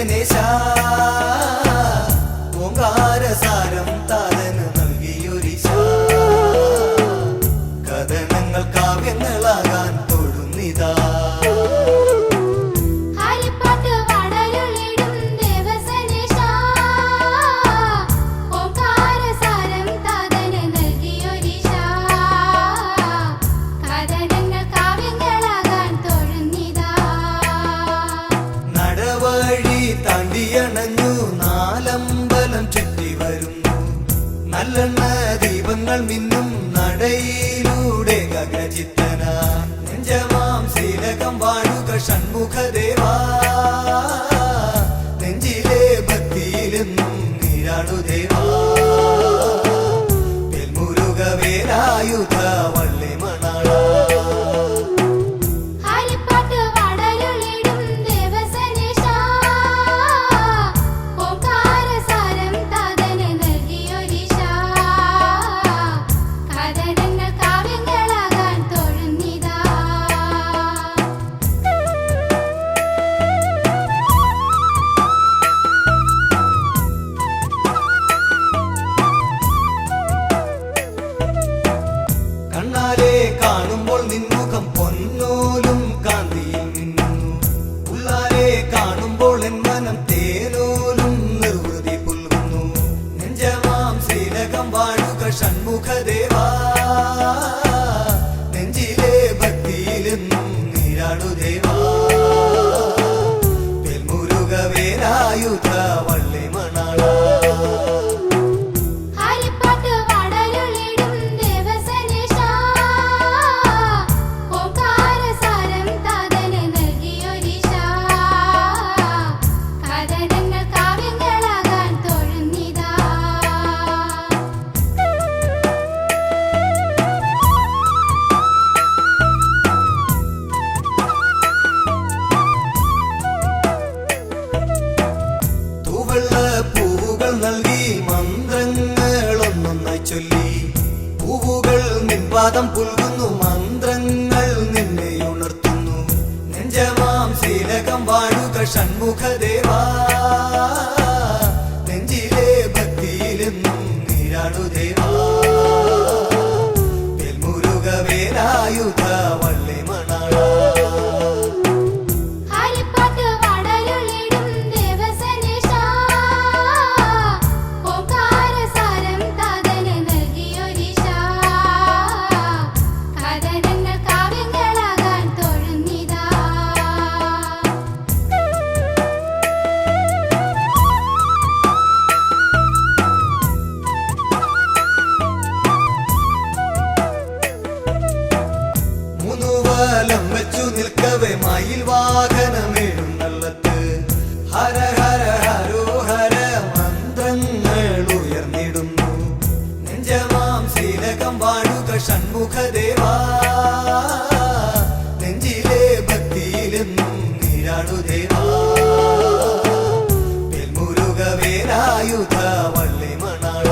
ദേവസേനേശ ഓങ്കാരസാരം താതന് നൽകിയൊരീശ കഥനങ്ങൾ കാവ്യങ്ങളാകാൻ തൊഴുന്നിതാ താണ്ടിയണഞ്ഞു നാലമ്പലം ചുറ്റി വരുന്നു നല്ലെണ്ണ ദീപങ്ങൾ മിന്നും നടയിലൂടെ ഗഗനചിത്തന നെഞ്ചമാം ശീലകം വാഴുക ഷൺമുഖദേവാ നെഞ്ചിലെ ഭക്തിയിലെന്നും നീരാടു ദേവാ വെൽമുരുക വേലായുധ വള്ളി മണാള കണ്ണാലെ കാണുമ്പോൾ നിൻമുഖം പൊന്നോലും കാന്തിയിൽ മിന്നുന്നു ഉള്ളാലെ കാണുമ്പോൾ എൻ മനം തേനോലും നിർവൃതി പുൽകുന്നു നെഞ്ചമാം ശീലകം വാഴുക ഷൺമുഖദേവാ നെഞ്ചിലെ ഭക്തിയിലെന്നും നീരാടു ദേവാ വെൽമുരുക വേലായുധ വള്ളി മണാള പൂവുകൾ നൽകി മന്ത്രങ്ങളൊന്നൊന്നായി ചൊല്ലി പൂവുകൾ നിൻപാദം പുൽകുന്നു മന്ത്രങ്ങൾ നിന്നെ ഉണർത്തുന്നു നെഞ്ചമാം ശീലകം വാഴുക ഷൺമുഖദേവാ നെഞ്ചിലെ ഭക്തിയിലെന്നും നീരാടു ദേവാ വെൽമുരുക വേലായുധ വള്ളി മണാള വലം വെച്ചു നിൽക്കവേ മയിൽ വാഹനമെഴുന്നള്ളത്ത് ഹര ഹര ഹരോഹര മന്ത്രങ്ങൾ ഉയർന്നിടുന്നു നെഞ്ചമാം ശീലകം വാഴുക ഷൺമുഖദേവാ നെഞ്ചിലെ ഭക്തിയിലെന്നും നീരാടു ദേവാ വെൽമുരുക വേലായുധ വള്ളി മണാള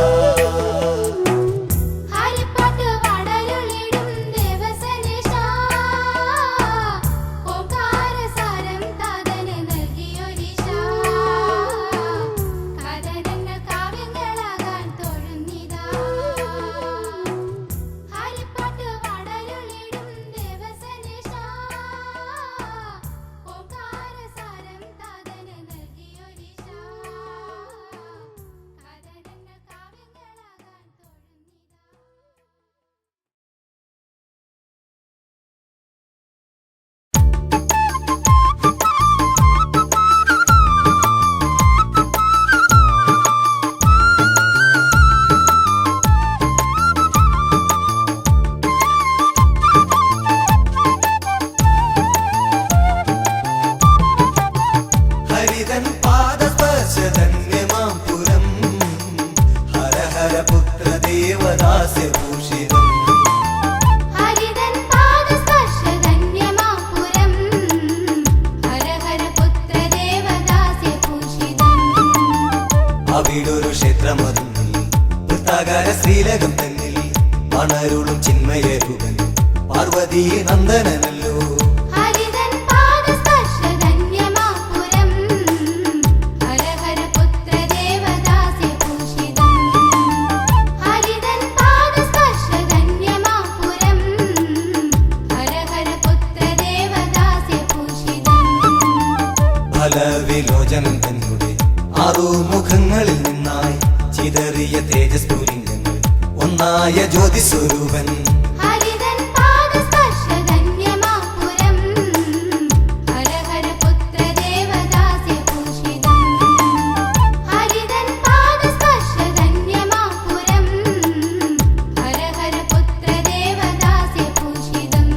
അവിടൊരു ക്ഷേത്രമതിൽ വൃത്താകാര ശ്രീലകം തന്നിൽ മണരുളും ചിന്മയരൂപൻ പാർവതീ നന്ദനല്ലോ വിലോചനം തന്നെ ആറു മുഖങ്ങളിൽ നിന്നായി ചിതറിയ തേജസ്ഫുലിംഗങ്ങൾ ഒന്നായ ജ്യോതിസ്വരൂപൻ ഹരിതൻ പാദസ്പർശധന്യമാപുരം ഹരഹര പുത്ര ദേവദാസ്യഭൂഷിതം ഹരിതൻ പാദസ്പർശധന്യമാപുരം ഹരഹര പുത്ര ദേവദാസ്യഭൂഷിതം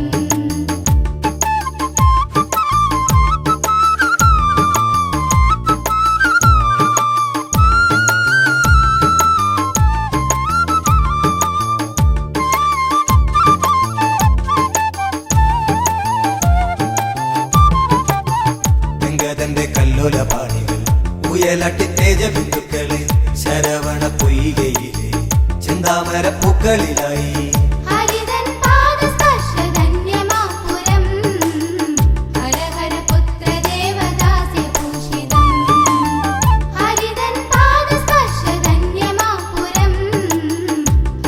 ഗംഗതന്റെ കല്ലോല പാണികൾ ഉയലട്ടി തേജബിന്ദുക്കളെ ശരവണ പൊയ്കയിലെ ചിന്താമര പൂക്കളിലായി ഹരിതൻ പാദസ്പർശധന്യമാപുരം ഹരഹര പുത്ര ദേവദാസ്യഭൂഷിതം ഹരിതൻ പാദസ്പർശധന്യമാപുരം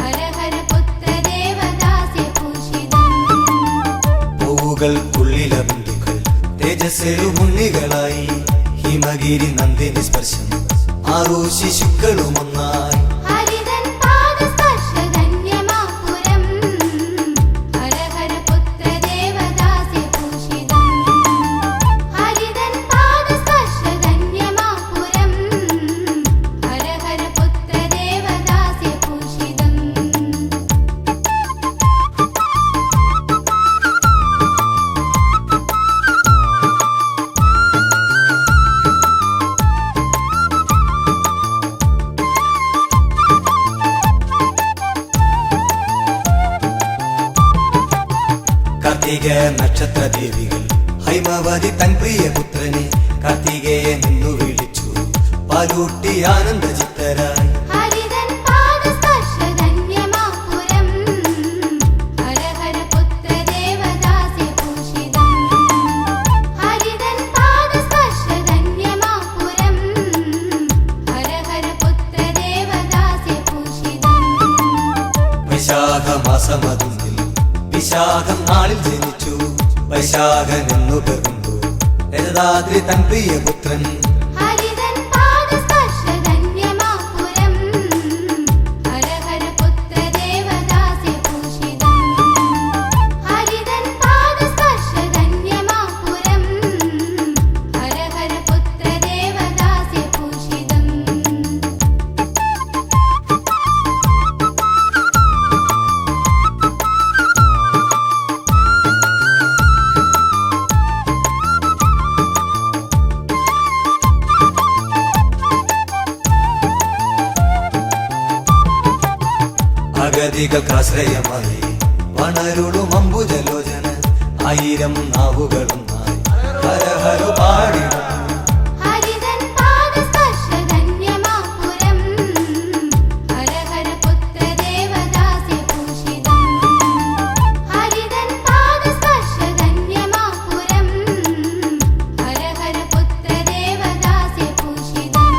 ഹരഹര പുത്ര ദേവദാസ്യഭൂഷിതം പൂവുകൾക്കുള്ളില ബിന്ദുക്കൾ തേജസ്സരു മുന്നികളായി ഹിമഗിരി നന്ദിനി സ്പർശം ആറു ശിശുക്കളും ഒന്നായി ഹരിതൻ പാദസ്പർശധന്യമാപുരം ഹരഹര പുത്ര ദേവദാസ്യഭൂഷിതം ഹരിതൻ പാദസ്പർശധന്യമാപുരം ഹരഹര പുത്ര ദേവദാസ്യഭൂഷിതം കാർത്തിക നക്ഷത്ര ദേവികൾ ഹൈമവതി തൻ പ്രിയ പുത്രനെ കാർത്തികയെ നിന്നു വിളിച്ചു പാലൂട്ടി ആനന്ദ ചിത്തരായി ഹരിതൻ പാദസ്പർശധന്യമാപുരം ഹരഹര പുത്ര ദേവദാസ്യഭൂഷിതം ഹരിതൻ പാദസ്പർശധന്യമാപുരം ഹരഹര പുത്ര ദേവദാസ്യഭൂഷിതം വൈശാഖമാസമതുന്നിൽ വിശാഖം നാളിൽ ജനിച്ചു വൈശാഖൻ എന്നു പെറുന്നു രജതാദ്രി തൻ പ്രിയ പുത്രൻ ഹരിതൻ പാദസ്പർശധന്യമാപുരം ഹരഹര പുത്ര ദേവദാസ്യഭൂഷിതം ഹരിതൻ പാദസ്പർശധന്യമാപുരം ഹരഹര പുത്ര ദേവദാസ്യഭൂഷിതം അഗതികൾക്കാശ്രയമായി വണരുളും അംബുജലോചന ആയിരം നാവുകളുമായി ഹരഹരു പാടിടും ഹരിതൻ പാദസ്പർശധന്യമാപുരം ഹരഹര പുത്ര ദേവദാസ്യഭൂഷിതം ഹരിതൻ പാദസ്പർശധന്യമാപുരം ഹരഹര പുത്ര ദേവദാസ്യഭൂഷിതം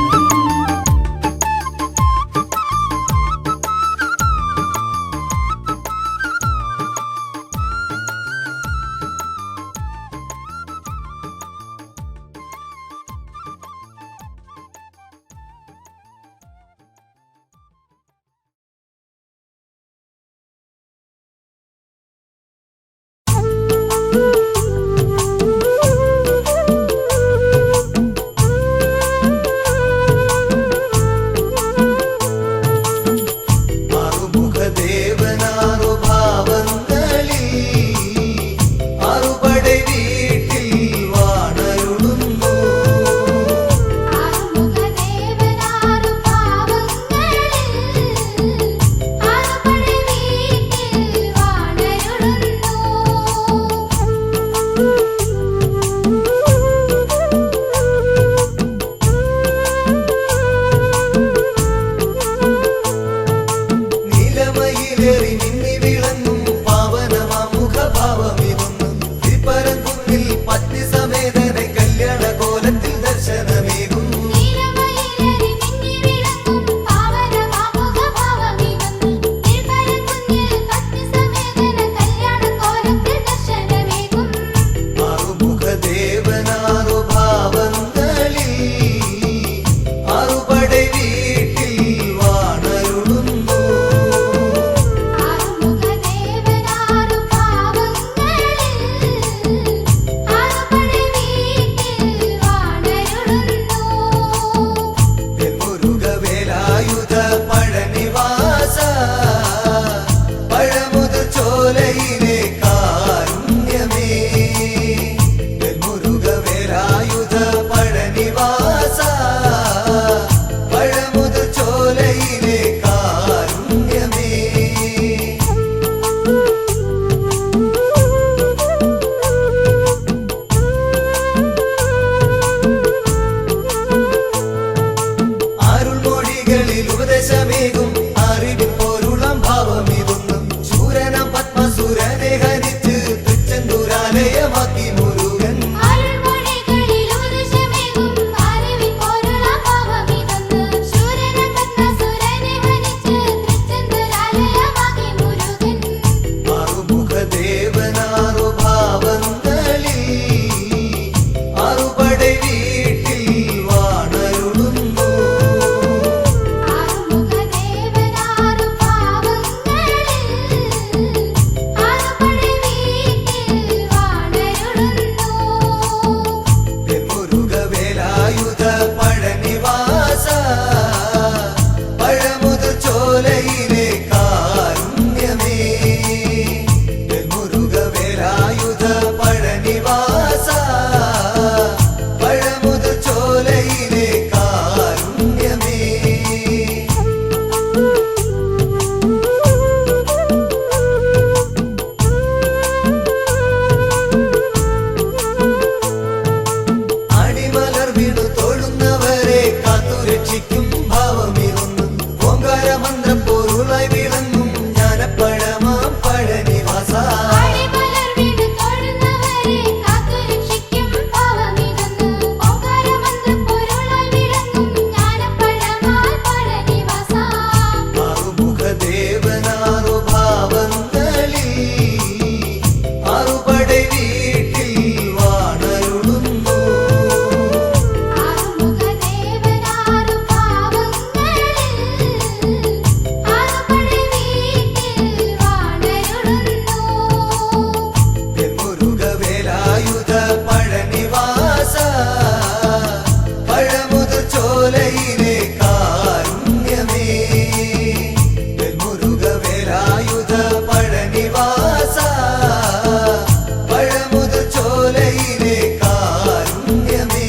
ചോലയിലെ കാരുണ്യമേ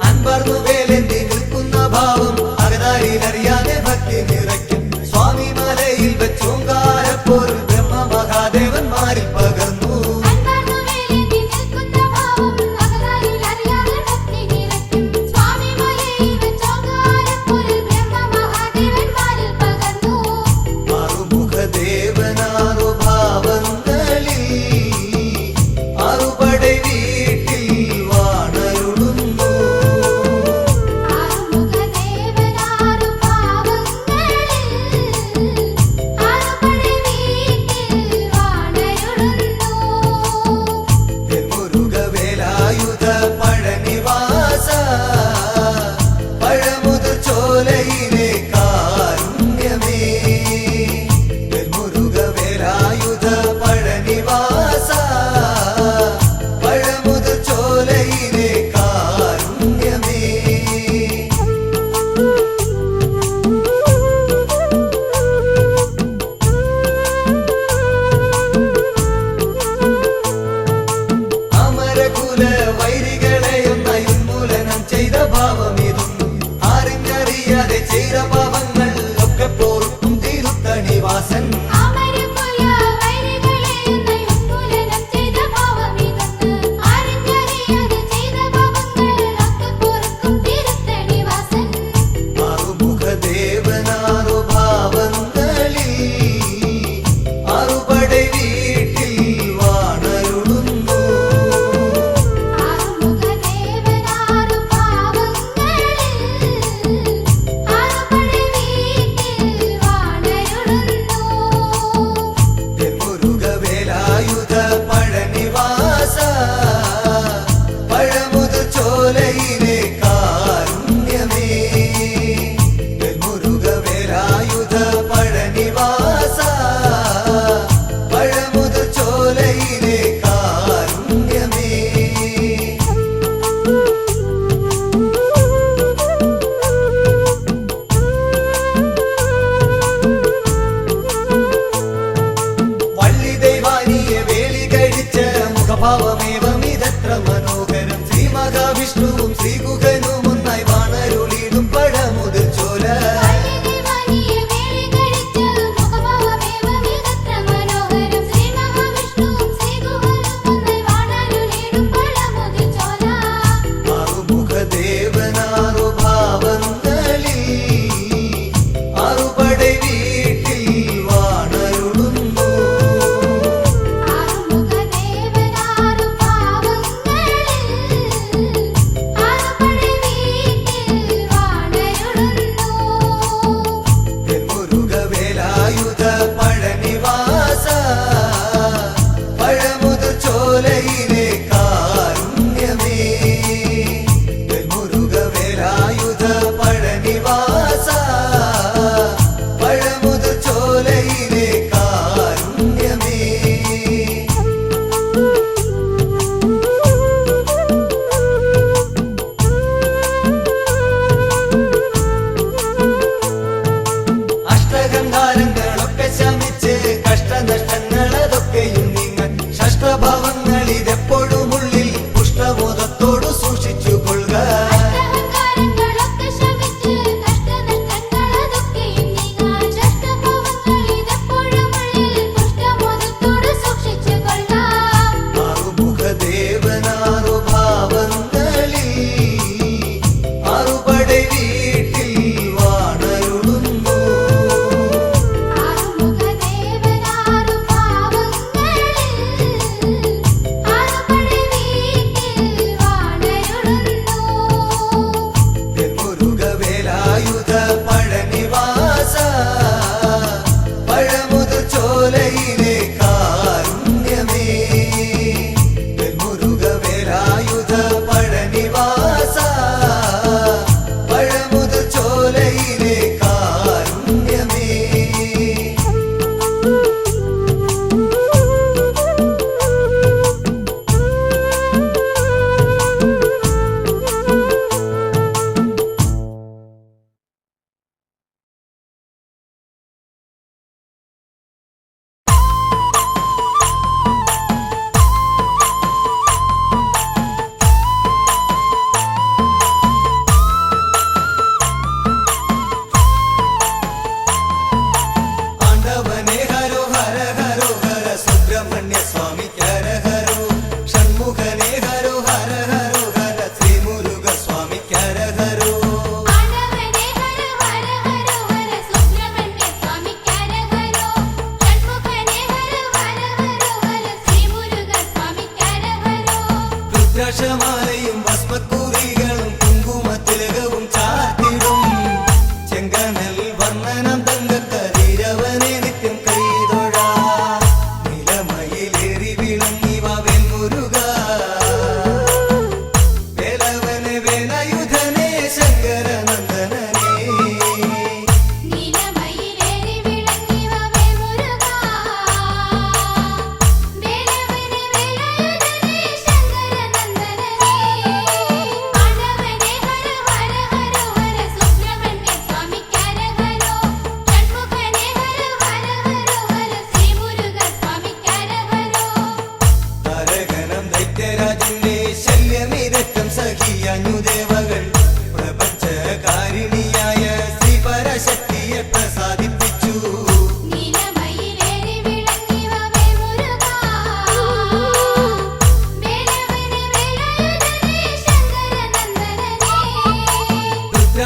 അൻപർന്നു വേലെന്തി നിൽക്കുന്ന ഭാവം അകതാരിലറിയാതെ ഭക്തി നിറയ്ക്കും സ്വാമി മലയിൽ വെച്ചോങ്കാരപ്പോരിൽ ബ്രഹ്മ മഹാദേവന്മാരിൽ പകർന്നു അൻപർന്നു വേലെന്തി നിൽക്കുന്ന ഭാവം അകതാരിൽ അറിയാതെ ഭക്തി നിറയ്ക്കും സ്വാമി മലയിൽ വെച്ചോങ്കാരപ്പോരിൽ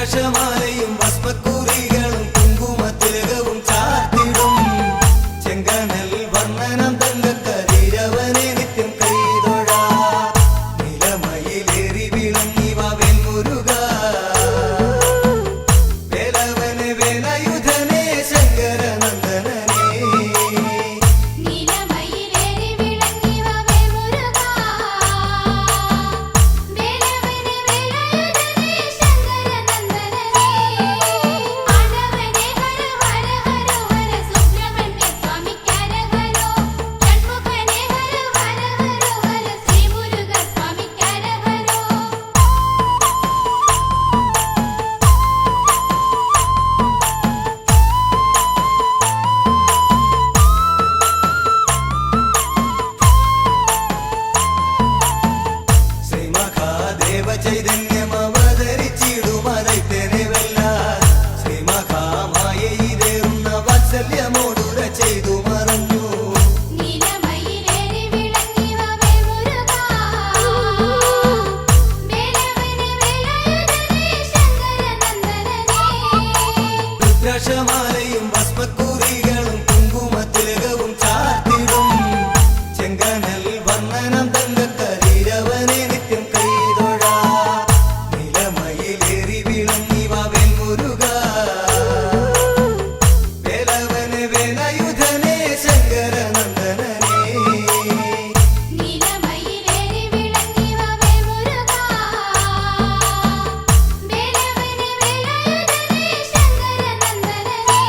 രുദ്രാക്ഷമാലയും ഭസ്മക്കുറികളും കുങ്കുമത്തിലകവും ചാർത്തിടും ചെങ്കനൽ വർണ്ണനം തങ്കക്കതിരവനെ നിത്യം കൈതൊഴ നിലമയിലേറി വിളങ്ങി വാവേൽ മുരുക വേലവനെ വേലയുധനെ ശങ്കരനന്ദനനെ നീലമയിലേറി വിളങ്ങി വാവേൽ മുരുക വേലവനെ വേലയുധനെ ശങ്കരനന്ദനനെ ആടവനെ ഹര ഹര ഹര ഹര സുബ്രഹ്മണ്യ സ്വാമിക്ക് ഹരഹരോ ഷൺമുഖനെ ഹര ഹര ഹര ഹര ശ്രീ മുരുക സ്വാമിക്ക് ഹരഹരോ ശ്രീമഹാദേവ ചൈതന്യം അവതരിച്ചിടുമതൈത്തനെ വെല്ല ശ്രീമഹാമായയിലേറുന്ന വാത്സല്യമോടുര ചെയ്തു മറഞ്ഞു നീലമയിലേറി വിളങ്ങി വാവേൽ മുരുക വേലവനെ വേലയുധനെ ശങ്കരനന്ദനനെ രുദ്രാക്ഷമാലയും ഭസ്മക്കുറികളും കുങ്കുമത്തിലകവും ചാർത്തിടും ചെങ്കനൽ വർണ്ണനം തങ്കക്കതിരവനെ നിത്യം കൈതൊഴ നിലമയിലേറി വിളങ്ങി വാവേൽ മുരുക വേലവനെ വേലയുധനെ ശങ്കരനന്ദനനെ നീലമയിലേറി വിളങ്ങി വാവേൽ മുരുക വേലവനെ വേലയുധനെ ശങ്കരനന്ദനനെ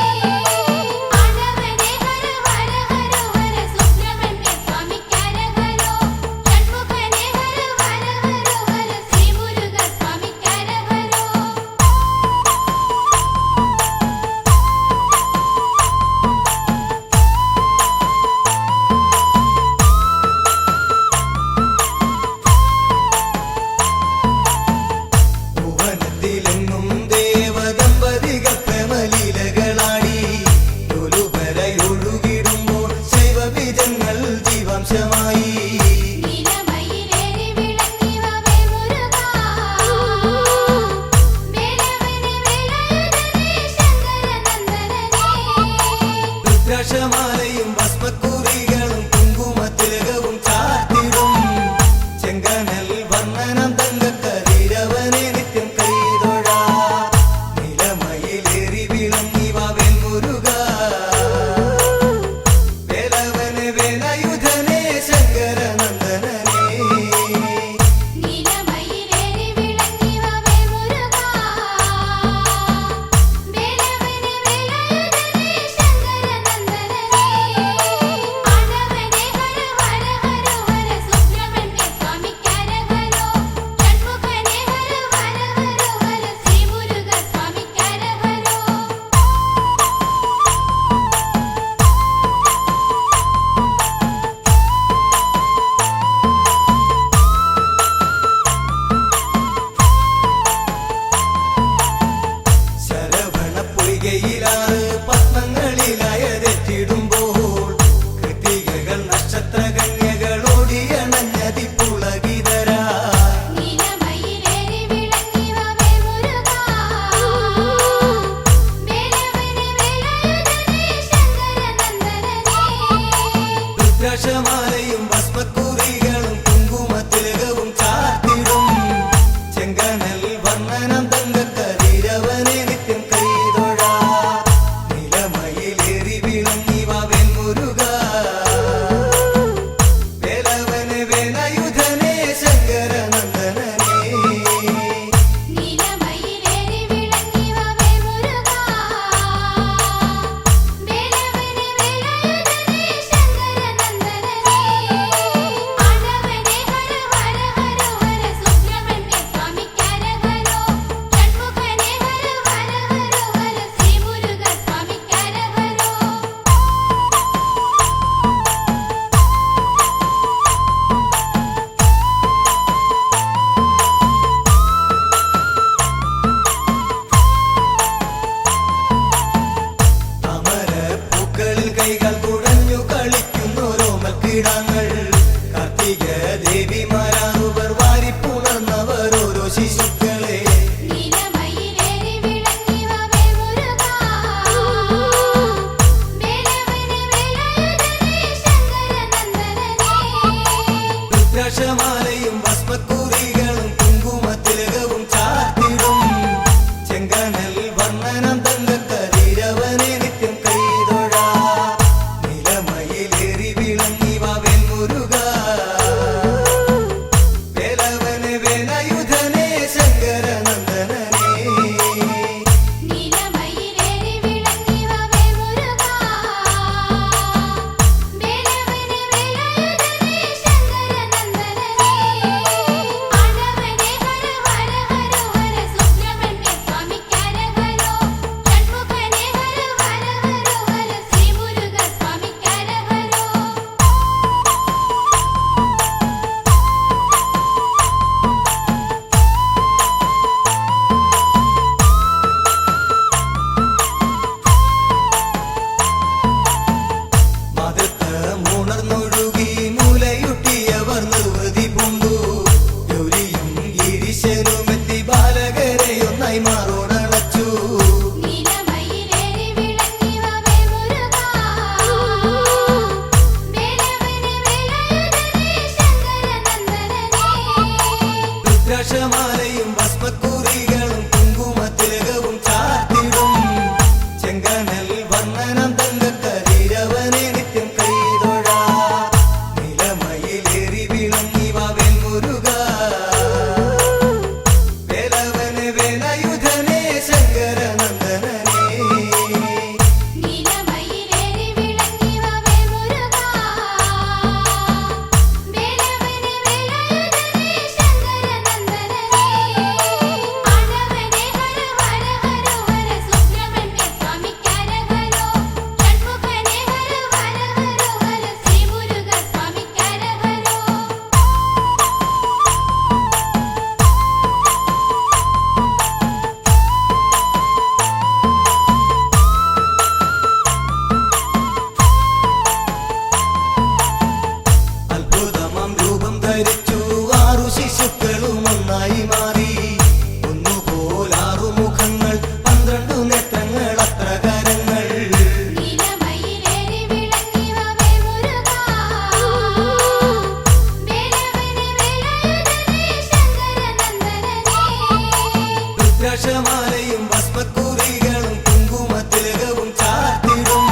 രുദ്രാക്ഷമാലയും ഭസ്മക്കുറികളും കുങ്കുമത്തിലകവും ചാർത്തിടും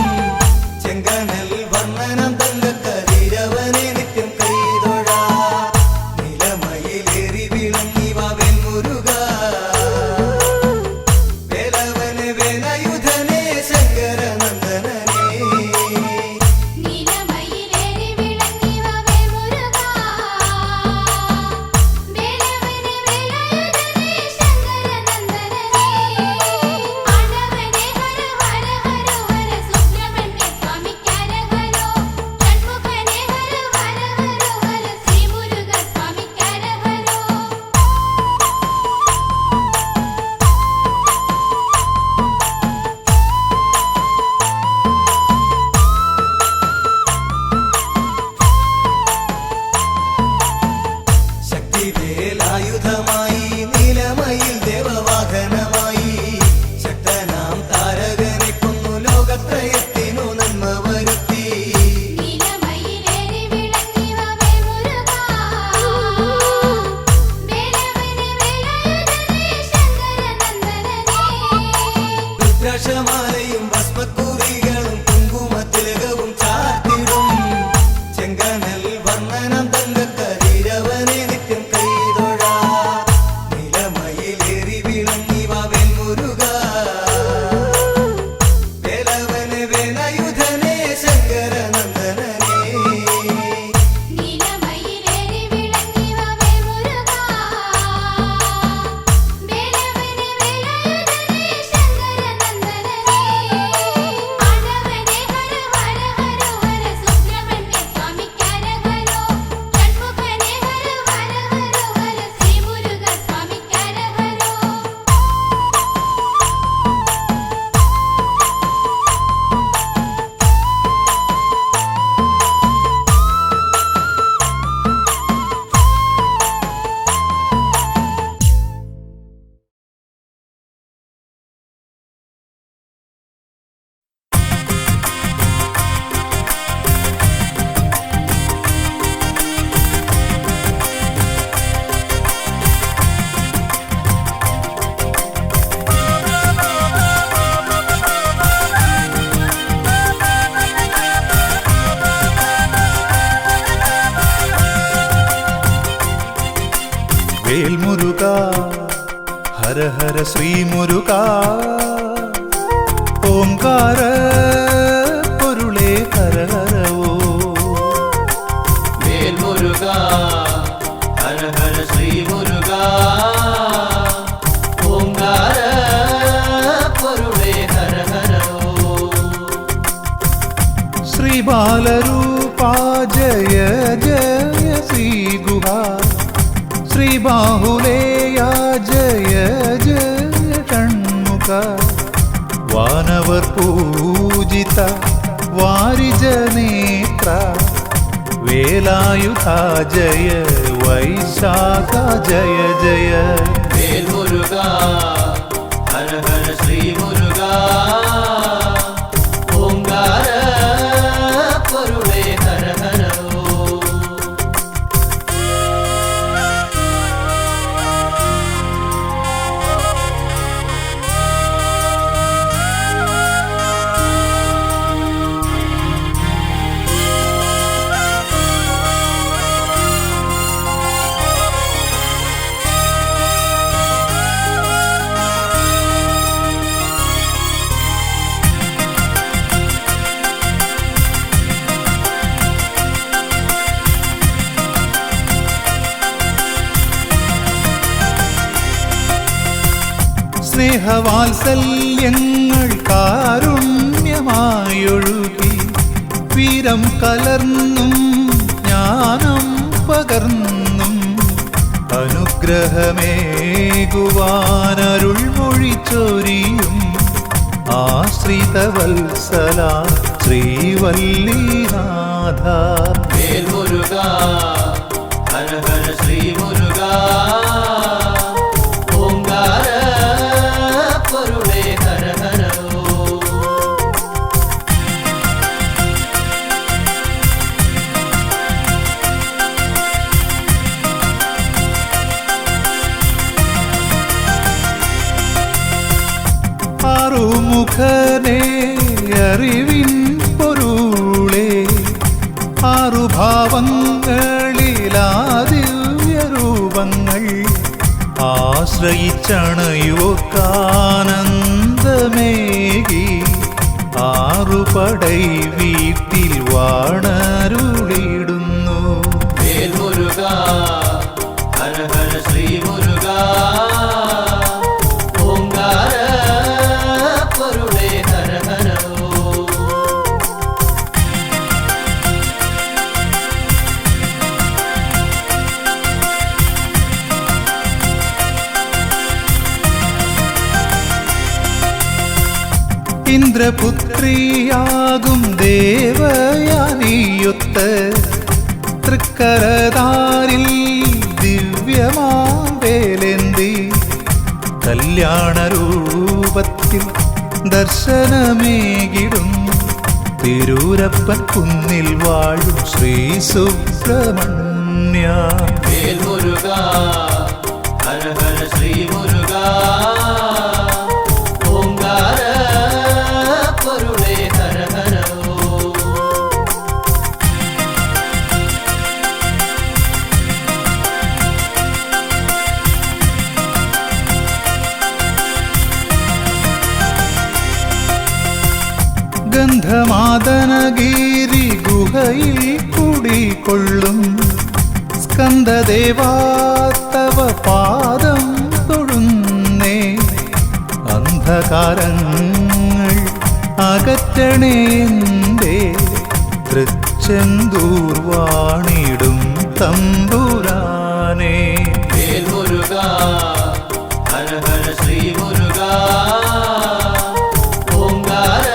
ചെങ്കനൽ വർണ്ണനം തങ്കക്കതിരവനെ നിത്യം കൈതൊഴ നിലമയിലേറി വിളങ്ങി വാവേൽ മുരുക വേലവനെ വേലയുധനെ ശങ്കരനന്ദനനെ നീലമയിലേറി വിളങ്ങി വാവേ മുരുകാ വേലവനെ വേലയുധനെ ശങ്കരനന്ദനനെ ആണ്ടവനെ ഹര ഹര ഹര ഹര സുബ്രഹ്മണ്യ സ്വാമിക്കരഹരോ ഷൺമുഖനെ ഹര ഹര ഹര ഹര ശ്രീ മുരുക സ്വാമിക്കരഹരോ ശക്തിവേലായുധമായി നീലമയിൽ ദേവവാഹനമായി ശക്തനാം താരകനെ കൊന്നു ലോകത്രയത്തിനു നന്മ വരുത്തി നീലമയിലേറി വിളങ്ങി വാവേ മുരുകാ വേലവനെ വേലയുധനെ ശങ്കരനന്ദനനെ രുദ്രാക്ഷമാലയും ഭസ്മക്കുറികളും കുങ്കുമത്തിലകവും ചാർത്തിടും ചെങ്കനൽ വർണ്ണനം തങ്കക്കതിരവനെ നിത്യം കൈതൊഴ നിലമയിലേറി വിളങ്ങി വാവേൽ മുരുക വേലവനെ വേലയുധനെ ശങ്കരനന്ദനനെ നീലമയിലേറി വിളങ്ങി വാവേ മുരുകാ വേലവനെ വേലയുധനെ ശങ്കരനന്ദനനെ ആണ്ടവനെ ഹര ഹര ഹര ഹര സുബ്രഹ്മണ്യ സ്വാമിക്കരഹരോ ഷൺമുഖനെ ഹര ഹര ഹര ഹര ശ്രീ മുരുക സ്വാമിക്കരഹരോ വേൽ മുരുക ഹര ഹര ശ്രീ മുരുക ഓംകാര പൊരുളേ ഹര ഹരവോ വേൽ മുരുക ഹര ഹര ശ്രീ മുരുക ഓംകാര പൊരുളേ ഹര ഹരോ ശ്രീ ബാലരൂപാ ജയ ജയ ശ്രീ ഗുഹാ ശ്രീ ബാഹുലേയാ ജയ ജയ ഷൺമുഖ വാനവർ പൂജിത വാരിജനേത്ര വേലായുധ ജയ വൈശാഖ ജയ ജയ വേൽ മുരുക ഹര ഹര ശ്രീ മുരുക ഓംകാര പൊരുളേ ഹര ഹരോ സ്നേഹവാത്സല്യങ്ങൾ കാരുണ്യമായൊഴുകി വീരം കലർന്നും ജ്ഞാനം പകർന്നും അനുഗ്രഹമേകുവാനരുൾ മൊഴിച്ചൊരിയും ആശ്രിതവത്സല ശ്രീവല്ലിനാഥ വേൽ മുരുക ഹര ഹര ശ്രീ മുരുക ഓംകാര പൊരുളേ ഹര ഹരോ ആറുമുഖനെ അറിവിൻ പൊരുളേ ആറുഭാവങ്ങളിലാദിവ്യരൂപങ്ങൾ ആശ്രയിച്ചണയോർക്കാനന്ദമേകി ആറുപടൈ വീട്ടിൽ വാണരുളിടുന്നു. വേൽമുരുക ഹര ഹര ശ്രീ മുരുക ഓംകാര പൊരുളേ ഹര ഹരോ. ഇന്ദ്രപുത്രിയാകും ദേവയാനിയൊത്ത് തൃക്കരതാരിൽ ദിവ്യമാവേലേന്തി കല്യാണരൂപത്തിൽ ദർശനമേകിടും തിരൂരപ്പൻ കുന്നിൽ വാഴും ശ്രീ സുബ്രഹ്മണ്യ. വേൽമുരുക ഹര ഹര ശ്രീ മുരുക ഓംകാര പൊരുളേ ഹര ഹരോ. ഗന്ധമാദനഗിരി ഗുഹയിൽ കുടികൊള്ളും സ്കന്ദദേവാത്തവ പാദം തൊഴുന്നേ. അന്ധകാരങ്ങൾ അകറ്റണേന്റെ തൃച്ചെന്തൂർവാണിടും തമ്പുരാനേ. വേൽമുരുക ഹര ഹര ശ്രീ മുരുക ഓംകാര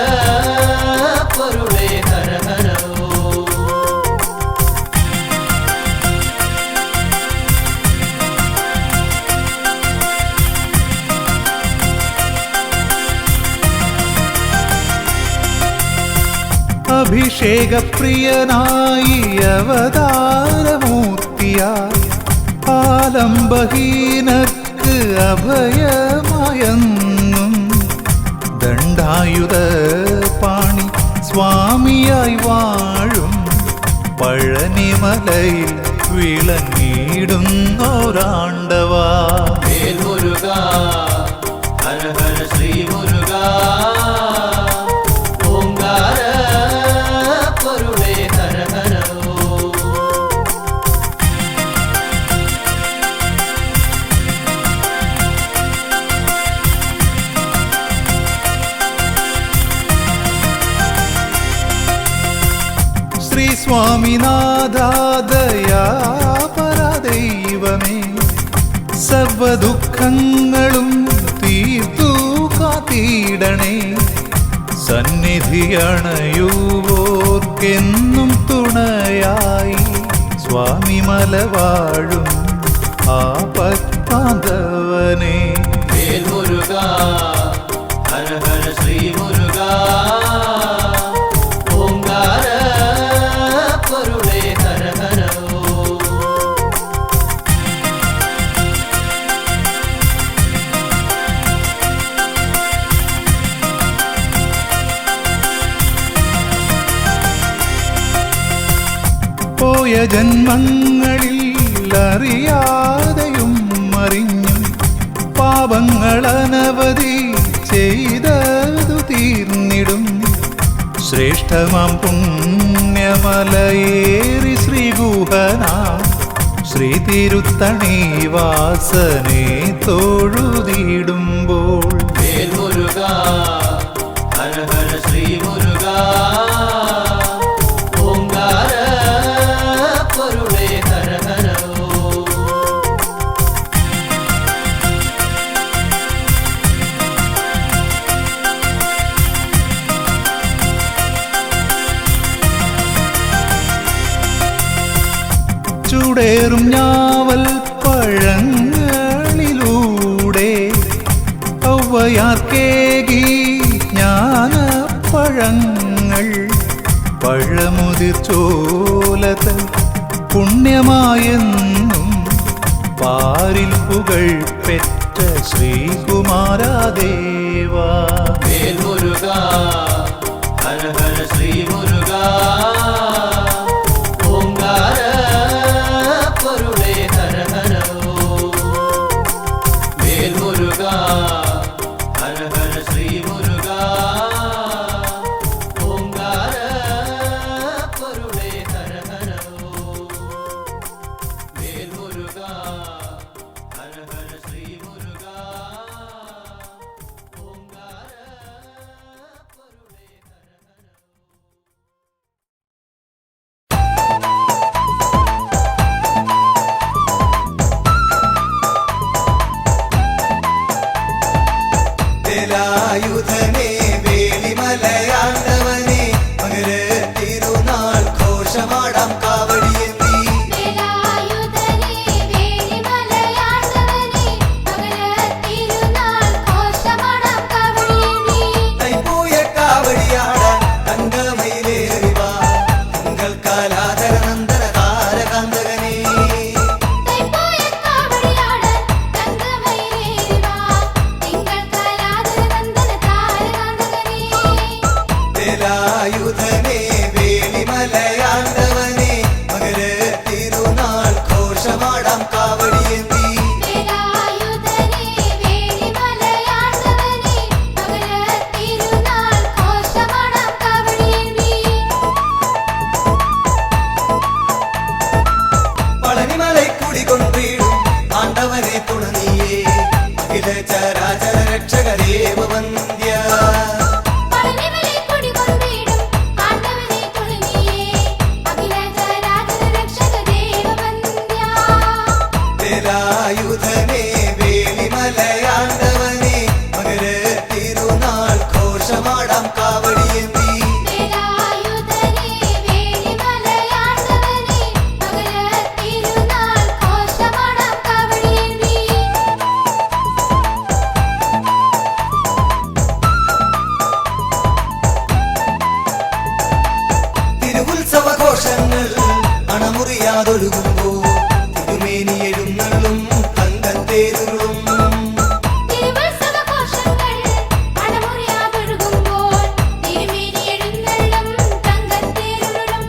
പൊരുളേ ഹര ഹരോ. അഭിഷേകപ്രിയനായി അവതാരമൂർത്തിയായി ആലംബഹീനർക്ക് അഭയമായെന്നും ദണ്ഡായുധ പാണി സ്വാമിയായി വാഴും പഴനിമലയിൽ വിളങ്ങിടുന്നോരാണ്ടവാ. വേൽമുരുക ഹര ഹര ശ്രീ മുരുക ഓംകാര പൊരുളേ ഹര ഹരോ. ശ്രീ സ്വാമിനാഥാദയാപരദൈവമേ സർവദുഃഖങ്ങളും തീർത്തു കാത്തിടണേ. സന്നിധിയണയുവോർക്കെന്നും തുണയായി സ്വാമി മലവാഴും ആപത്പാന്തവനേ. വേൽമുരുക ഹര ഹര ശ്രീ മുരുക ഓംകാര പൊരുളേ ഹര ഹരോ. പോയ ജന്മങ്ങളിൽ അറിയാതെയും അറിഞ്ഞും പാപങ്ങളനവധി ചെയ്തതു തീർന്നിടും. ശ്രേഷ്ഠമാം പുണ്യമലയേറി ശ്രീഗുഹനാ ശ്രീ തിരുത്തണി വാസനെ തൊഴുതിടുമ്പോൾ. വേൽമുരുക ഹര ഹര ശ്രീ മുരുക ഓംകാര പൊരുളേ ഹര ഹരോ. ചൂടേറും ഞാവൽ പഴങ്ങളിലൂടെ ഔവയാർക്കേകി ജ്ഞാനപ്പഴങ്ങൾ പഴമുതിർ ചോലതൻ പുണ്യമായെന്നും പാരിൽ പുകൾ പെറ്റ ശ്രീകുമാരദേവ. വേലായുധനെ വേലിമലയാണ്ടവനെ മകര തിരുനാൾ ഘോഷമാടാം കാവടിയെത്തി വേലായുധനെ വേലിമലയാണ്ടവനെ മകര തിരുനാൾ ഘോഷമാടാം കാവടിയേന്തി തൈപ്പൂയ കാവടിയാടാൻ തങ്കമയിലേറിവാ തിങ്കൾ കാലാധര നന്ദന താരകാന്തകനെ തൈപ്പൂയ കാവടിയാടാൻ തങ്കമയിലേറി വാ തിങ്കൾ കാലാധര നന്ദന താരകാന്തകനേ വേലായുധനെ വേലിമലയാണ്ടവനെ മകര തിരുനാൾ ഘോഷമാടാം കാവടിയെത്തി വേലായുധനെ വേലിമലയാണ്ടവനെ മകര തിരുനാൾ ഘോഷമാടാം കാവടിയേന്തി പളനിമലൈ കുടികൊണ്ടിടും ആണ്ടവനെ തുണനീയേ അഖില ചരാചര രക്ഷകരേവ വന്ദ്യ പളനിമലൈ കുടികൊണ്ടിടും ആണ്ടവനെ തുണനിയേ അഖില ചരാചര രക്ഷക ദേവവന്ദ്യ വേലായുധനെ വേലിമലയാണ്ടവനെ മകര തിരുനാൾ ഘോഷമാടാം കാവടിയെത്തി വേലായുധനെ വേലിമലയാണ്ടവനെ മകര തിരുനാൾ ഘോഷമാടാം കാവടിയേന്തി തിരുവുത്സവഘോഷങ്ങൾ അണമുറിയാതൊഴുകുമ്പോ തിരുമേനി എഴുന്നള്ളും തങ്കത്തേരുളും തിരുവുത്സവഘോഷങ്ങൾ അണമുറിയാതൊഴുകുമ്പോൾ തിരുമേനി എഴുന്നള്ളും തങ്കത്തേരുളും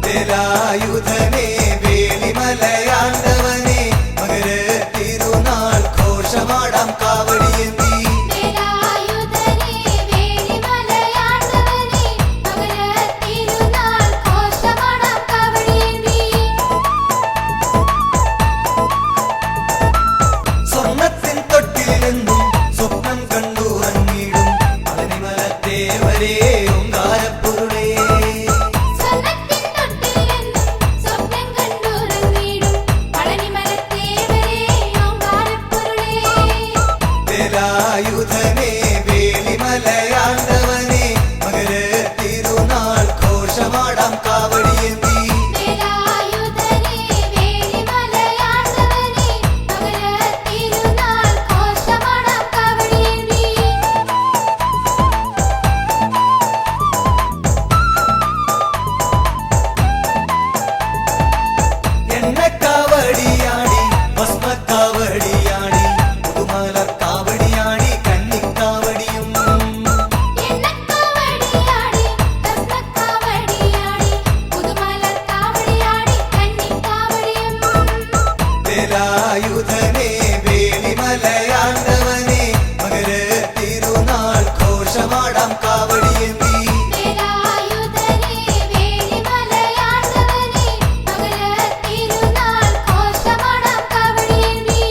വേലായുധനെ വേലിമലയാണ്ടവനെ മകര തിരുനാൾ ഘോഷമാടാം കാവടിയെത്തി വേലായുധനെ വേലിമലയാണ്ടവനെ മകര തിരുനാൾ ഘോഷമാടാം കാവടിയേന്തി സ്വർണത്തിൻ തൊട്ടിൽ നിന്നും സ്വപ്നം കണ്ടുറങ്ങിടും പളനിമലത്തേവരേ ഓങ്കാരപ്പൊരുളേ സ്വർണ്ണത്തിൻ തൊട്ടിൽ നിന്നും സ്വപ്നം കണ്ടുറങ്ങിടും പളനിമലത്തേവരേ ഓങ്കാരപ്പൊരുളേ വേലായുധനെ വേലിമലയാണ്ടവനെ മകര തിരുനാൾ ഘോഷമാടാം കാവടിയെത്തി വേലായുധനെ വേലിമലയാണ്ടവനെ മകര തിരുനാൾ ഘോഷമാടാം കാവടിയേന്തി എണ്ണക്കാവടിയാടി ഭസ്മക്കാവടിയാടി പുതുമലക്കാവടിയാടി കന്നിക്കാവടിയും എണ്ണക്കാവടിയാടി ഭസ്മക്കാവടിയാടി പുതുമലക്കാവടിയാടി കന്നിക്കാവടിയും വേലായുധനെ വേലിമലയാണ്ടവനെ മകര തിരുനാൾ ഘോഷമാടാം കാവടിയെത്തി വേലായുധനെ വേലിമലയാണ്ടവനെ മകര തിരുനാൾ ഘോഷമാടാം കാവടിയേന്തി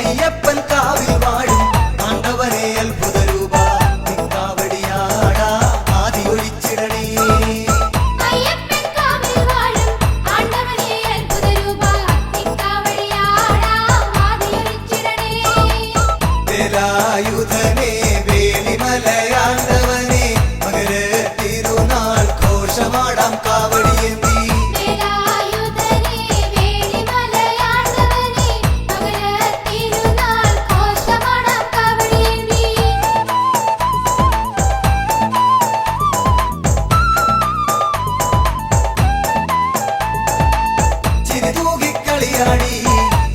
അയ്യപ്പൻ കാവിൽ വാഴും ആണ്ടവനെ അത്ഭുതരൂപ നിക്കാവടിയാടാ ആദിയൊഴിച്ചിടണേ അയ്യപ്പൻ കാവിൽ വാഴും ആണ്ടവനെ അത്ഭുതരൂപ നിക്കാവടിയാടാം ആദിയൊഴിച്ചിടണേ വേലായുധനെ വേലിമലയാണ്ടവനെ മകര തിരുനാൾ ഘോഷമാടാം കാവടിയെത്തി വേലായുധനെ വേലിമലയാണ്ടവനെ മകര തിരുനാൾ ഘോഷമാടാം കാവടിയേന്തി ചിരിതൂകിക്കളിയാടി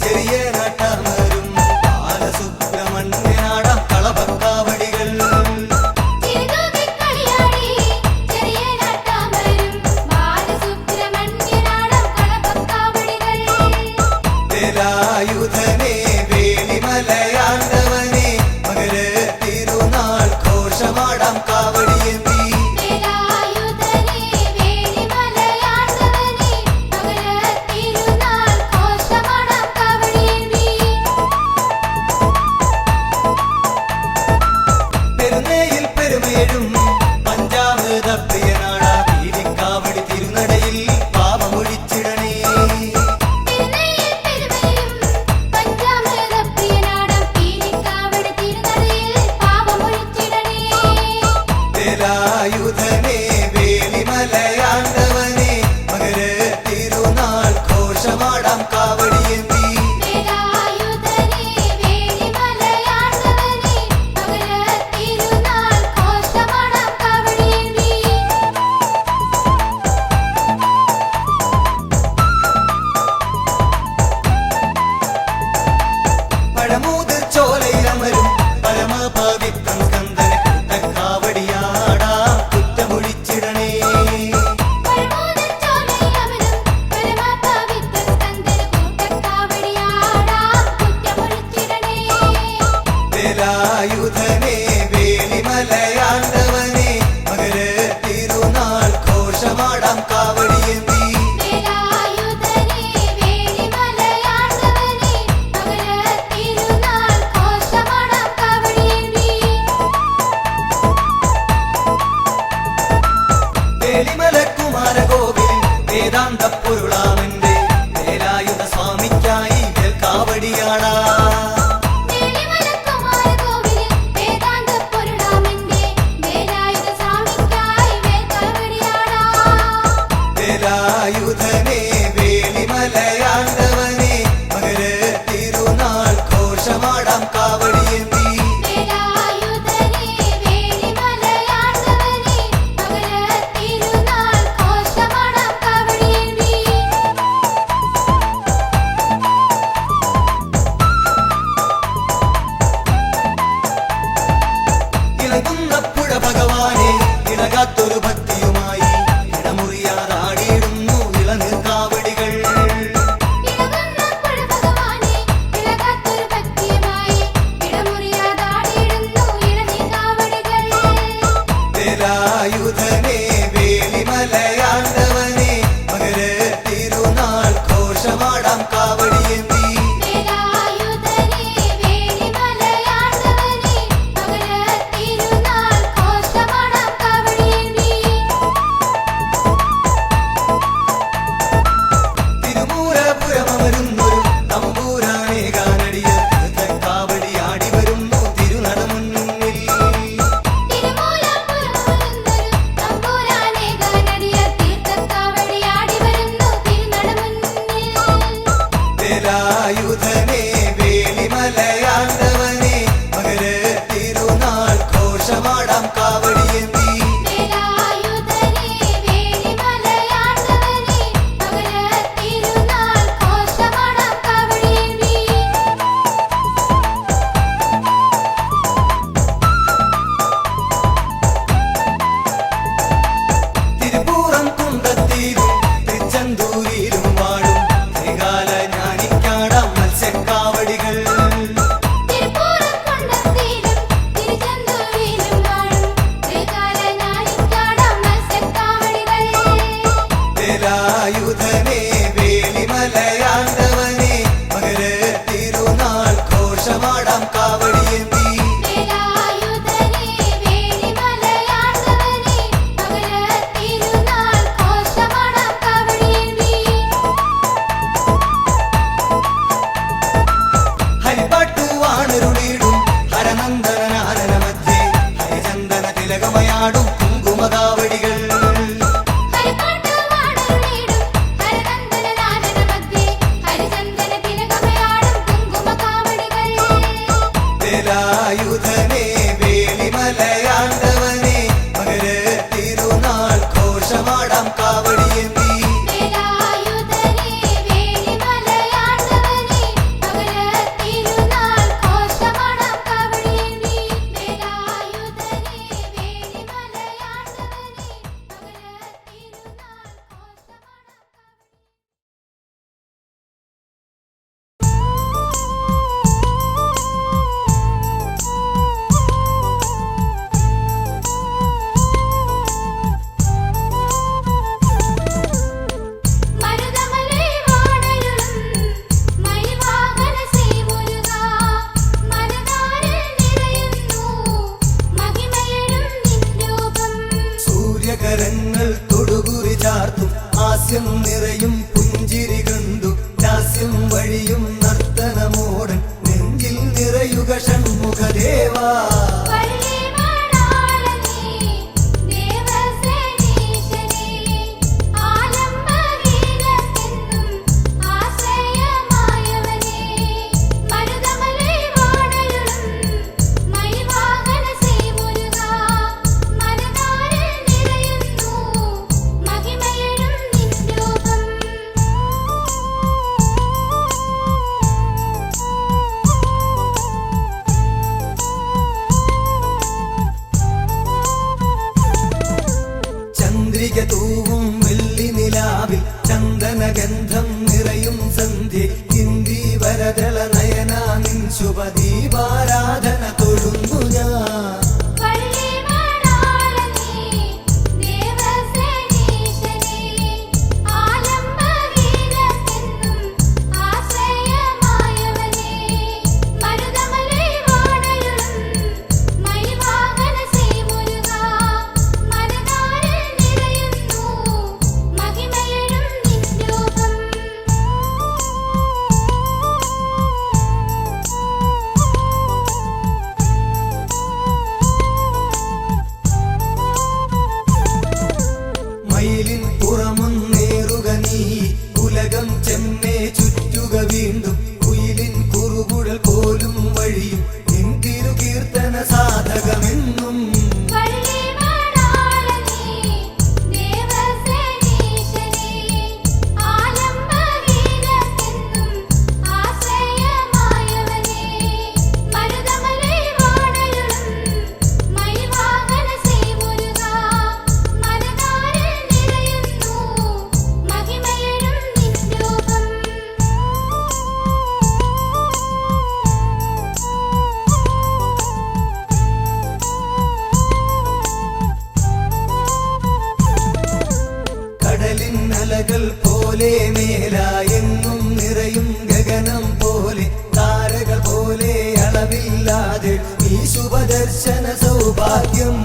ചെറിയ നട്ടമരും ബാലസുബ്രഹ്മണ്യനാടാം കളഭക്കാവടികൾ തിരുതൂക്കിക്കളിയാടി ചെറിയ നട്ടാമരും ബാലസുബ്രഹ്മണ്യനാടാം കളഭക്കാവടികൾ വേലായുധനെ വേലിമലയാണ്ടവനെ മകര തിരുനാൾ ഘോഷമാടാം കാവടിയെത്തി വേലായുധനെ വേലിമലയാണ്ടവനെ മകര തിരുനാൾ ഘോഷമാടാം കാവടിയേന്തി പെരുന്നയിൽ പെരുമേഴും പഞ്ചാമൃത പ്രിയനാടാ വീതിക്കാവടി തിരുനടയിൽ പാപമൊഴിച്ചിടണേ തിരുനയിൽ പെരുമയും പഞ്ചാമൃത വേലായുധനെ വേലിമലയാണ്ടവനെ മകര തിരുനാൾ ഘോഷമാടാം കാവടിയേന്തി വേലായുധനെ വേലിമലയാണ്ടവനെ മകര തിരുനാൾ ഘോഷമാടാം കാവടിയേന്തി വേലിമലക്കുമാരകോവിൽ വേദാന്ത പൊരുളാമന്റെ വേലായുധ സ്വാമിക്കായി കാവടിയാടാ വേലിമലക്കുമാരകോവിലിൽ വേദാന്ത പൊരുളാമന്റെ വേലായുധ സ്വാമിക്കായി കാവടിയാടാം വേലായുധനെ വേലിമലയാണ്ടവനെ മകര തിരുനാൾ ഘോഷമാടാം കാവടിയേന്തി വേലായുധനെ വേലിമലയാണ്ടവനെ മകര തിരുനാൾ ഘോഷമാടാം കാവടിയേന്തി ഇളകുന്നപ്പുഴ ഭഗവാനെ ഇളകാത്തൊരു ഭക്തിയുമായി ഇടമുറിയാതാടിയിടുന്നു ഇളനീർക്കാവടികൾ ഇളകുന്നപ്പുഴ ഭഗവാനെ ഇളകാത്തൊരു ഭക്തിയുമായി ഇടമുറിയാതാടിയിടുന്നു ഇളനീർക്കാവടികൾ വേലായുധനെ വേലിമലയാണ്ടവനെ മകര തിരുനാൾ ഘോഷമാടാം കാവടിയേന്തി വേലായുധനെ വേലിമലയാണ്ടവനെ മകര തിരുനാൾ ഘോഷമാടാം കാവടിയേന്തി തിരുമൂലപുരമരുന്നൊരു തമ്പൂരാനെ കാനടിയ കാവടിയാടി വരുന്നു തിരുനടമുന്നിൽ തിരുമൂലപുരമരുന്നൊരു തമ്പുരാനെ ഗാനടിയ തീർത്ഥക്കാവടിയാടി വരുന്നു തിരുനടമുന്നിൽ വേലായുധനെ വേലിമലയാണ്ടവനെ മകര തിരുനാൾ ഘോഷമാടാം കാവടിയേന്തി വേലായുധനെ വേലിമലയാണ്ടവനെ മകര തിരുനാൾ ഘോഷമാടാം കാവടിയേന്തി തിരുപ്പൂറം കുണ്ടത്തിലും തിരുച്ചെന്തൂരിലും വാഴും ത്രികാല ജ്ഞാനിക്കാടാം മത്സ്യക്കാവടികൾ തിരുപ്പൂരക്കുണ്ടത്തിലും തിരുച്ചെന്തൂരിലും വാഴും ത്രികാല ജ്ഞാനിക്കാടാം മത്സ്യക്കാവടികൾ വേലായുധനെ വേലിമലയാണ്ടവനെ മകര തിരുനാൾ ഘോഷമാടാം കാവടിയേന്തി വേലായുധനെ വേലിമലയാണ്ടവനെ മകര തിരുനാൾ ഘോഷമാടാം കാവടിയേന്തി ഹരിപ്പാട്ടുവാണരുളിടും ഹരനന്ദനാനന മധ്യേ ഹരിചന്ദന തിലകമയാടും കുങ്കുമകാവടികൾ ഹരിപ്പാട്ടുവാണരുളിടും ഹരനന്ദനാനന മധ്യേ ഹരിചന്ദന തിലകമയാടും കുങ്കുമകാവടികൾ വേലായുധനെ വേലിമലയാണ്ടവനെ മകര തിരുനാൾ ഘോഷമാടാം കാവടിയേന്തി വേലായുധനെ വേലിമലയാണ്ടവനെ മകര തിരുനാൾ ഘോഷമാടാം കാവടിയേന്തി വേലായുധനെ വേലിമലയാണ്ടവനെ ഹാസ്യം നിറയും പുഞ്ചിരി കണ്ടു ലാസ്യം വഴിയും നർത്തനമോടൻ നെഞ്ചിൽ നിറയുക ഷൺമുഖദേവാ ദർശന സൗഭാഗ്യം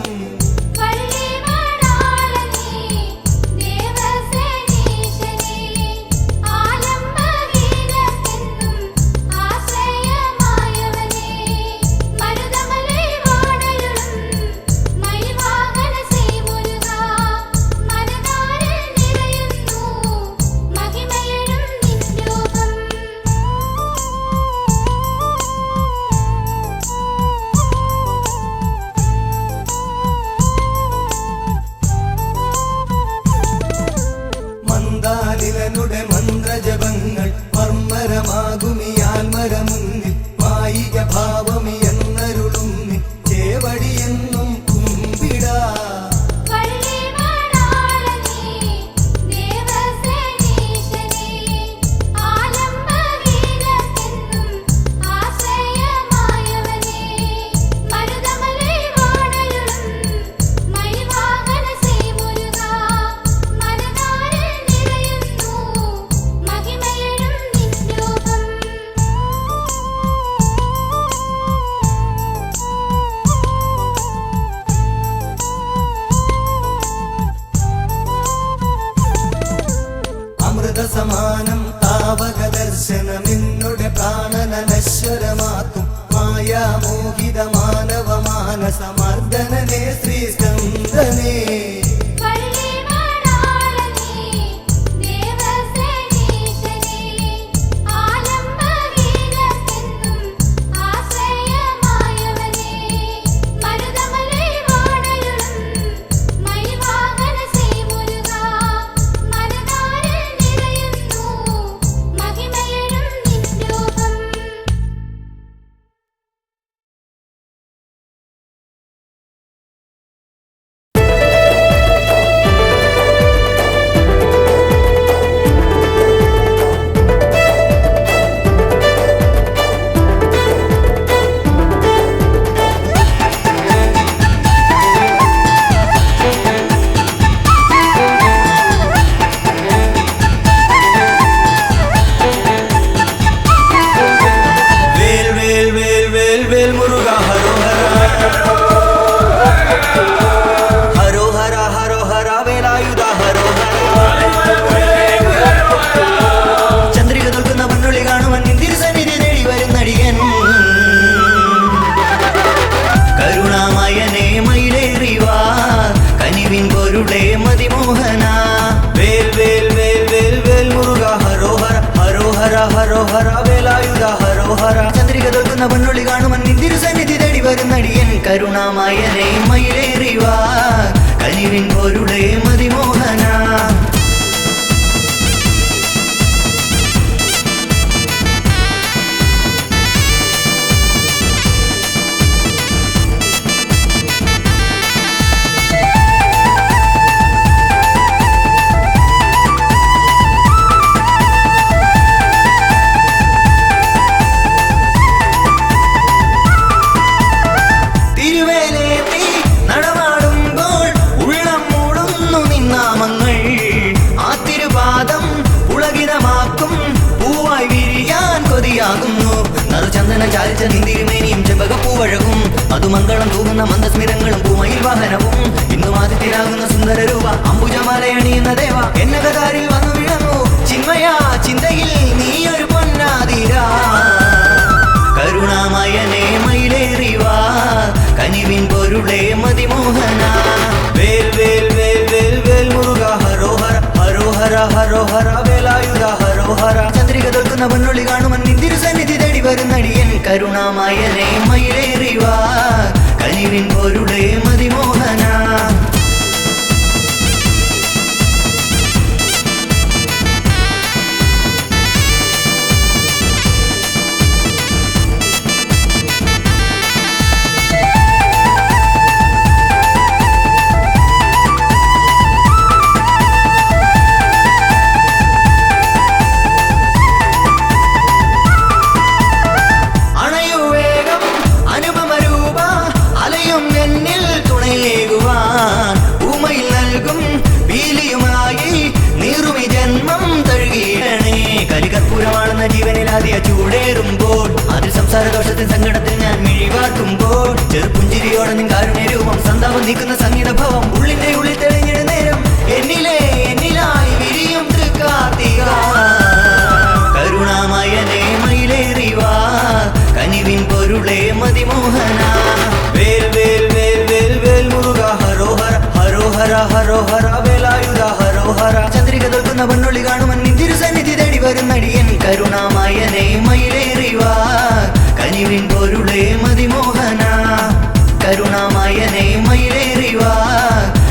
മന്ദാലിലനുടെ മന്ത്രജപങ്ങൾ മർമ്മരമാകുമിയാൽമര മുന്നിൽ മായിക ഭാവമി എന്നരുളുന്നി ചേവടിയെന്നും കുമ്പിടാ അമൃതസമാനം താവക ദർശനമെന്നുടെ പ്രാണനശ്വരമാക്കും മായാമോഹിത മാനവ മാനസമർദ്ദനനേ ശ്രീസ്കന്ദനേ മതിമോഹന വേൽ വേൽ വേൽ വേൽ വേൽ മുരുക ഹരോഹര ഹരോഹര ഹരോഹര വേലായുധ ഹരോഹര ചന്ദ്രിക തോൽക്കുന്ന പൊന്നുള്ളി കാണുമൻ തിരുസന്നിധി തേടി വരുന്നടിയൻ കരുണാമയനെ മയിലേറിവാ കനിവിൻ പൊരുളെ മതിമോഹന നറുചന്ദന ചാലിച്ച നിന്തിരുമേനിയും ചെമ്പകപ്പൂവഴകും അതുമംഗളം തൂകുന്ന മന്ദസ്മിരങ്ങളും പൂമയിൽ വാഹനവും ഇന്നും ആദിത്യനാകുന്ന സുന്ദര രൂപ അംബുജമാലയണിയുന്ന ദേവ എന്നകതാരിൽ വന്നു വിളങ്ങൂ ചിന്മയ ചിന്തയിൽ നീയൊരു പൊന്നാതിരാ കരുണാമയനെ മയിലേറിവാ കനിവിൻ പൊരുളെ മതിമോഹന വേൽ വേൽ വേൽ വേൽ വേൽ മുരുക ഹരോഹര ഹരോഹര ഹരോഹര വേലായുധ ഹരോഹര ചന്ദ്രിക തോൽക്കുന്ന പൊന്നുള്ളി കാണുമൻ തിരുസന്നിധി തേടി വരുന്നടിയൻ കരുണാമയനെ മയിലേറിവാ കനിവിൻ പൊരുളെ മതിമോഹന കലികർപ്പൂരമാണെന്ന ജീവനിലാതിയ ചൂടേറുമ്പോൾ അതിൽ സംസാരദോഷത്തിൽ സങ്കടത്തിൽ ഞാൻ മിഴിവാർക്കുമ്പോൾ ചെറുപുഞ്ചിരിയോ ജനിക്കുന്ന സംഗീതഭവം ഉള്ളിന്റെ ഉള്ളിൽ തെളിഞ്ഞിട നേരം എന്നിലായി വിരിയും തൃക്കാർത്തിക കരുണാമയനെ മയിലേറിവാ കനിവിൻ പൊരുളെ മതിമോഹന വേൽ വേൽ വേൽ വേൽ വേൽ മുരുക ഹരോഹര ഹരോഹര ഹരോഹര വേലായുധ ഹരോഹര ചന്ദ്രിക തോൽക്കുന്ന പൊന്നൊളി കാണുമൻ തിരുസന്നിധി തേടി വരുന്നടിയൻ കരുണാമയനെ മയിലേറിവാ കനിവിൻ പൊരുളെ മതിമോഹന കരുണാമയനെ മയിലേറിവാ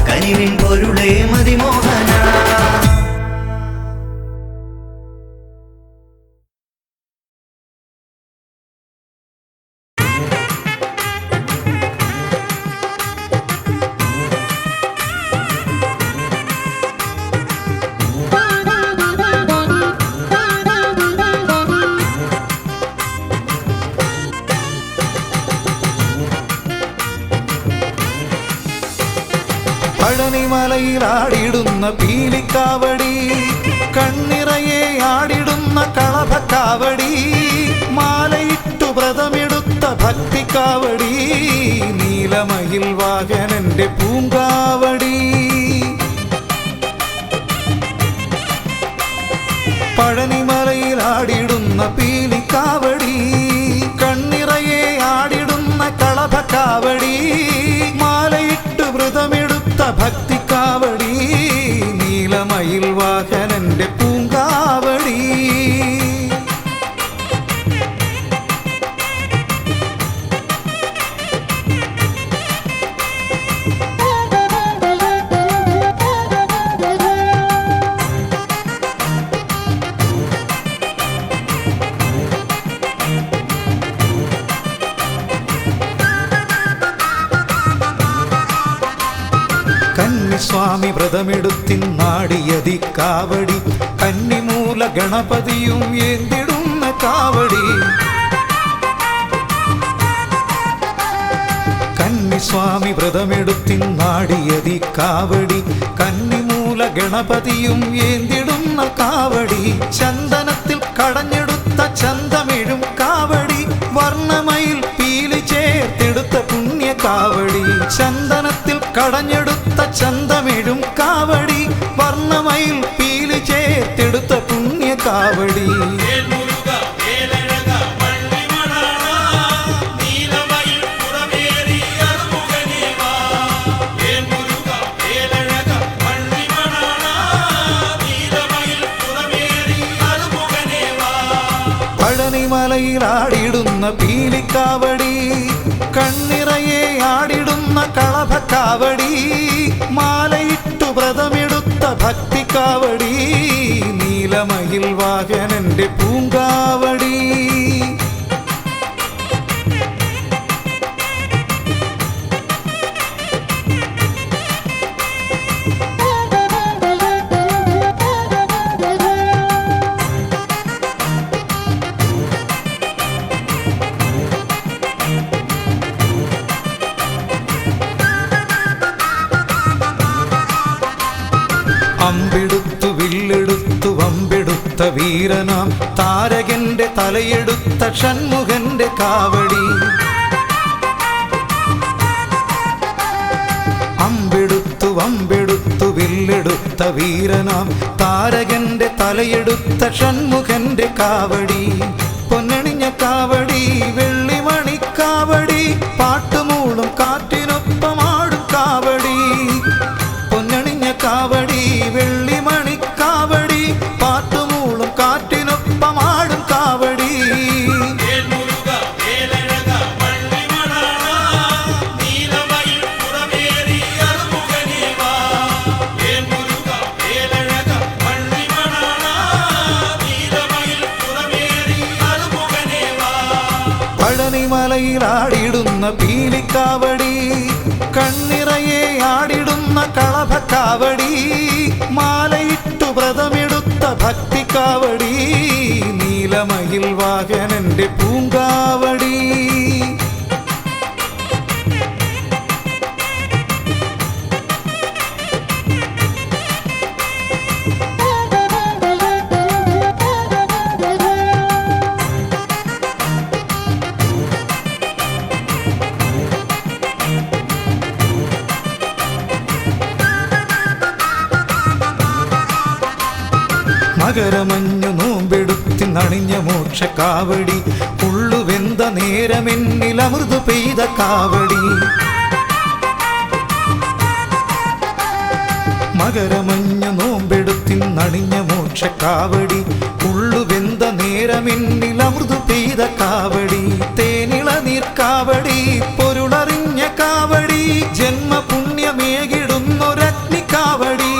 കനിവിൻ പൊരുളെ മതിമോഹന പഴനിമലയിൽ ആടിടുന്ന പീലിക്കാവടി കണ്ണിറയെ ആടിടുന്ന കളഭക്കാവടി മാലയിട്ടു വ്രതമെടുത്ത ഭക്തിക്കാവടി നീലമയിൽ വാഹനന്റെ പൂങ്കാവടി പഴനിമലയിൽ ആടിടുന്ന പീലിക്കാവടി കണ്ണിറയെ ആടിടുന്ന കളഭക്കാവടി മാലയിട്ടു വ്രതമെടുത്ത ഭക്തിക്കാവടി നീലമയിൽ വാഹനന്റെ പൂങ്കാവടി കന്നിസ്വാമി വ്രതമെടുത്തിന്നാടിയതി കാവടി കന്നിമൂല ഗണപതിയും ഏന്തിടുന്ന കാവടി കന്നിസ്വാമി വ്രതമെടുത്തിന്നാടിയതി കാവടി കന്നിമൂല ഗണപതിയും ഏന്തിടുന്ന കാവടി ചന്ദനത്തിൽ കടഞ്ഞെടുത്ത ചന്തമിഴും കാവടി വർണ്ണമയിൽ പീലി ചേർത്തെടുത്ത പുണ്യ കാവടി ചന്ദനത്തിൽ കടഞ്ഞെടുത്ത ചന്തമിഴും കാവടി വർണ്ണമയിൽ പീലി ചേർത്തെടുത്ത പുണ്യ കാവടി പഴനിമലയിൽ ആടിടുന്ന പീലിക്കാവടി കണ്ണിറയെ ആടിടുന്ന കളഭക്കാവടി മാലയിട്ടു വ്രതമെടുത്ത ഭക്തിക്കാവടി നീലമയിൽ വാഹനന്റെ പൂങ്കാവടി അമ്പെടുത്തു വില്ലെടുത്തു വമ്പെടുത്ത വീരനാം താരകന്റെ തലയെടുത്ത ഷൺമുഖന്റെ കാവടി അമ്പെടുത്തു വമ്പെടുത്തു വില്ലെടുത്ത വീരനാം താരകന്റെ തലയെടുത്ത ഷൺമുഖന്റെ കാവടി പൊന്നണിഞ്ഞ കാവടി വെള്ളിമണിക്കാവടി പാട്ടുമൂളും കാറ്റിനൊപ്പമാടും കാവടി പൊന്നണിഞ്ഞ കാവടി വെള്ളിമണിക്കാവടി പാട്ടുമൂളും കാറ്റിനൊപ്പമാടും കാവടി പഴനിമലയിൽ ആടിടുന്ന പീലിക്കാവടി കണ്ണിറയെ ആടിടുന്ന കളഭക്കാവടി മാലയിട്ടു വ്രതമെടുത്ത ഭക്തിക്കാവടി നീലമയിൽ വാഹനന്റെ പൂങ്കാവടി മകരമഞ്ഞു നോമ്പെടുത്തി നണിഞ്ഞ മോക്ഷക്കാവടി ഉള്ളുവെന്ത നേരമെന്നിൽ അമൃത് പെയ്ത കാവടി മകരമഞ്ഞു നോമ്പെടുത്തി നണിഞ്ഞ മോക്ഷക്കാവടി ഉള്ളുവെന്ത നേരമെന്നിൽ അമൃത് പെയ്ത കാവടി തേനിള നീർക്കാവടി പൊരുളറിഞ്ഞ കാവടി ജന്മപുണ്യമേകിടുന്നൊരഗ്നിക്കാവടി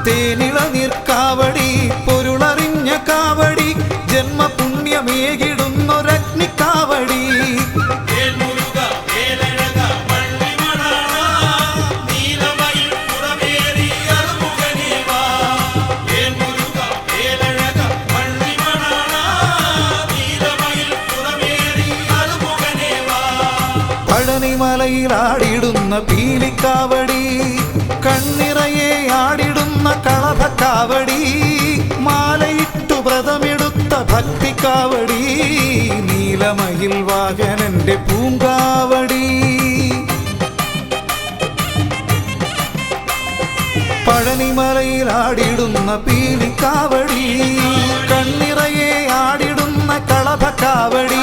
തേനിള നീർക്കാവടി പൊരുളറിഞ്ഞ കാവടി ജന്മപുണ്യമേകിടുന്നൊരഗ്നിക്കാവടി പഴനിമലയിൽ ആടിടുന്ന പീലിക്കാവടി കണ്ണിറയെ ആടിടുന്ന കളഭക്കാവടി മാലയിട്ടു വ്രതമെടുത്ത ഭക്തിക്കാവടി നീലമയിൽ വാഹനന്റെ പൂങ്കാവടി പഴനിമലയിൽ ആടിടുന്ന പീലിക്കാവടി കണ്ണിറയെ ആടിടുന്ന കളഭക്കാവടി